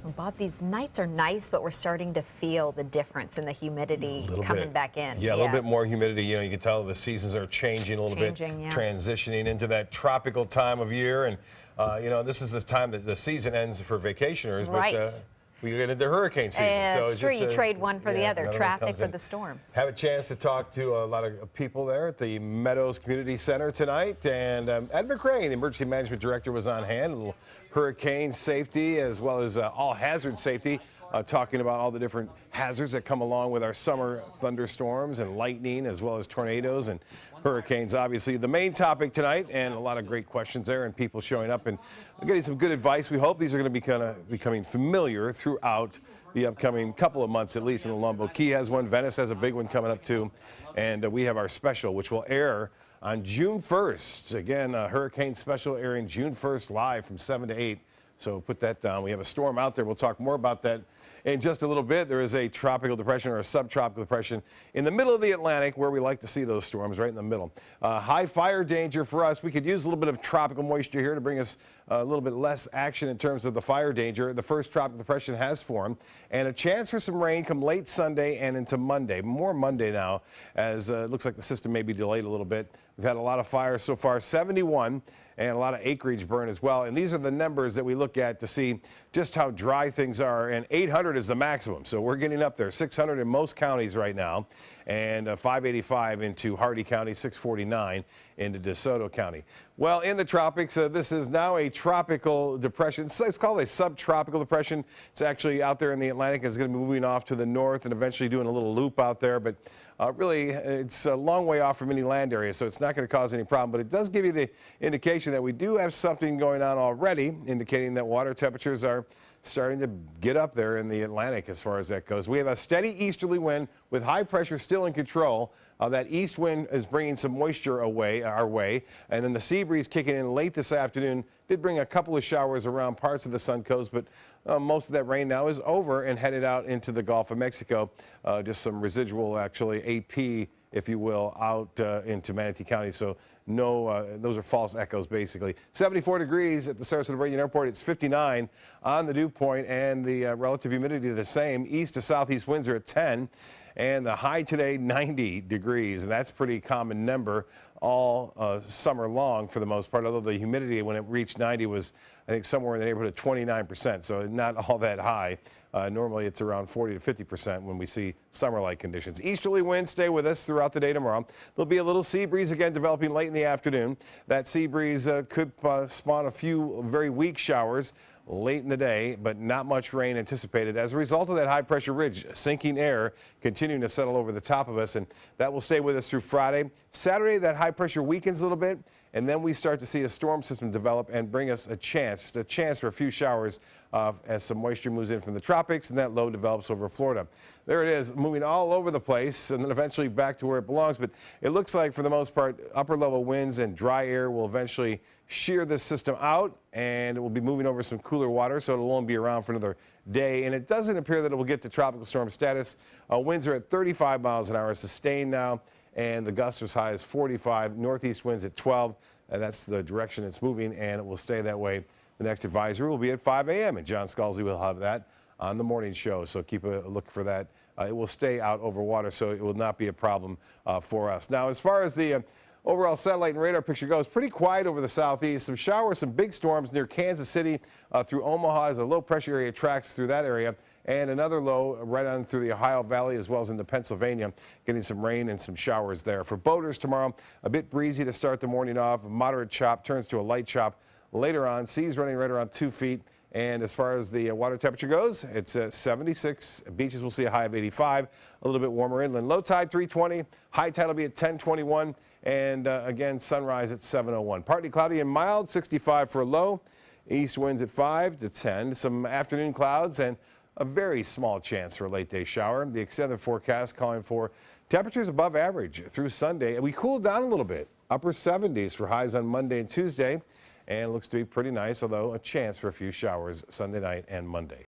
Bob, these nights are nice, but we're starting to feel the difference in the humidity coming back in. Yeah, a little bit more humidity. You know, you can tell the seasons are changing a little bit, Yeah. transitioning into that tropical time of year. And, you know, this is the time that the season ends for vacationers. Right. But, we get into hurricane season. So it's true. just You trade one for the other, traffic for in. the storms. Have a chance to talk to a lot of people there at the Meadows Community Center tonight. And Ed McCray, the Emergency Management Director, was on hand. A little hurricane safety as well as all hazard safety, talking about all the different hazards that come along with our summer thunderstorms and lightning as well as tornadoes and hurricanes. Obviously, the main topic tonight, and a lot of great questions there and people showing up and getting some good advice. We hope these are going to be kind of becoming familiar throughout the upcoming couple of months, at least in the Lombo Key has one. Venice has a big one coming up too. And we have our special, which will air on June 1st. Again, a hurricane special airing June 1st live from 7 to 8. So put that down. We have a storm out there. We'll talk more about that in just a little bit. There is a tropical depression or a subtropical depression in the middle of the Atlantic where we like to see those storms, right in the middle. High fire danger for us. We could use a little bit of tropical moisture here to bring us a little bit less action in terms of the fire danger. The first tropical depression has formed, and a chance for some rain come late Sunday and into Monday. More Monday now, as it looks like the system may be delayed a little bit. We've had a lot of fires so far, 71, and a lot of acreage burn as well. And these are the numbers that we look at to see just how dry things are. And 800 is the maximum. So we're getting up there. 600 in most counties right now, and 585 into Hardy County, 649 into DeSoto County. Well, in the tropics, this is now a tropical depression. It's called a subtropical depression. It's actually out there in the Atlantic. It's going to be moving off to the north and eventually doing a little loop out there. But really, it's a long way off from any land area, so it's not going to cause any problem. But it does give you the indication that we do have something going on already, indicating that water temperatures are starting to get up there in the Atlantic as far as that goes. We have a steady easterly wind with high pressure still in control. That east wind is bringing some moisture our way, and then the sea breeze kicking in late this afternoon did bring a couple of showers around parts of the Suncoast, but most of that rain now is over and headed out into the Gulf of Mexico. Just some residual, actually, AP, if you will, out into Manatee County. So no, those are false echoes, basically. 74 degrees at the Sarasota Bradenton Airport. It's 59 on the dew point, and the relative humidity the same. East to southeast winds are at 10. And the high today, 90 degrees, and that's a pretty common number all summer long for the most part, although the humidity when it reached 90 was, I think, somewhere in the neighborhood of 29%, so not all that high. Normally it's around 40 to 50% when we see summer-like conditions. Easterly winds stay with us throughout the day tomorrow. There'll be a little sea breeze again developing late in the afternoon. That sea breeze could spawn a few very weak showers late in the day, but not much rain anticipated as a result of that high pressure ridge. Sinking air continuing to settle over the top of us, and that will stay with us through Friday. Saturday, that high pressure weakens a little bit, and then we start to see a storm system develop and bring us a chance for a few showers as some moisture moves in from the tropics and that low develops over Florida. There it is, moving all over the place and then eventually back to where it belongs. But it looks like, for the most part, upper level winds and dry air will eventually shear this system out, and it will be moving over some cooler water, so it'll only be around for another day. And it doesn't appear that it will get to tropical storm status. Winds are at 35 miles an hour, sustained now, and the gusts are as high as 45. Northeast winds at 12. That's the direction it's moving, and it will stay that way. The next advisory will be at 5 a.m., and John Scalzi will have that on the morning show, so keep a look for that. It will stay out over water, so it will not be a problem for us. Now, as far as the overall satellite and radar picture goes, pretty quiet over the southeast. Some showers, some big storms near Kansas City through Omaha as a low pressure area tracks through that area, and another low right on through the Ohio Valley as well as into Pennsylvania, getting some rain and some showers there. For boaters tomorrow, a bit breezy to start the morning off. A moderate chop turns to a light chop later on. Seas running right around 2 feet. And as far as the water temperature goes, it's 76. Beaches will see a high of 85, a little bit warmer inland. Low tide 320, high tide will be at 1021, and again, sunrise at 701. Partly cloudy and mild, 65 for a low. East winds at 5 to 10. Some afternoon clouds and a very small chance for a late day shower. The extended forecast calling for temperatures above average through Sunday. And we cooled down a little bit, upper 70s for highs on Monday and Tuesday. And it looks to be pretty nice, although a chance for a few showers Sunday night and Monday.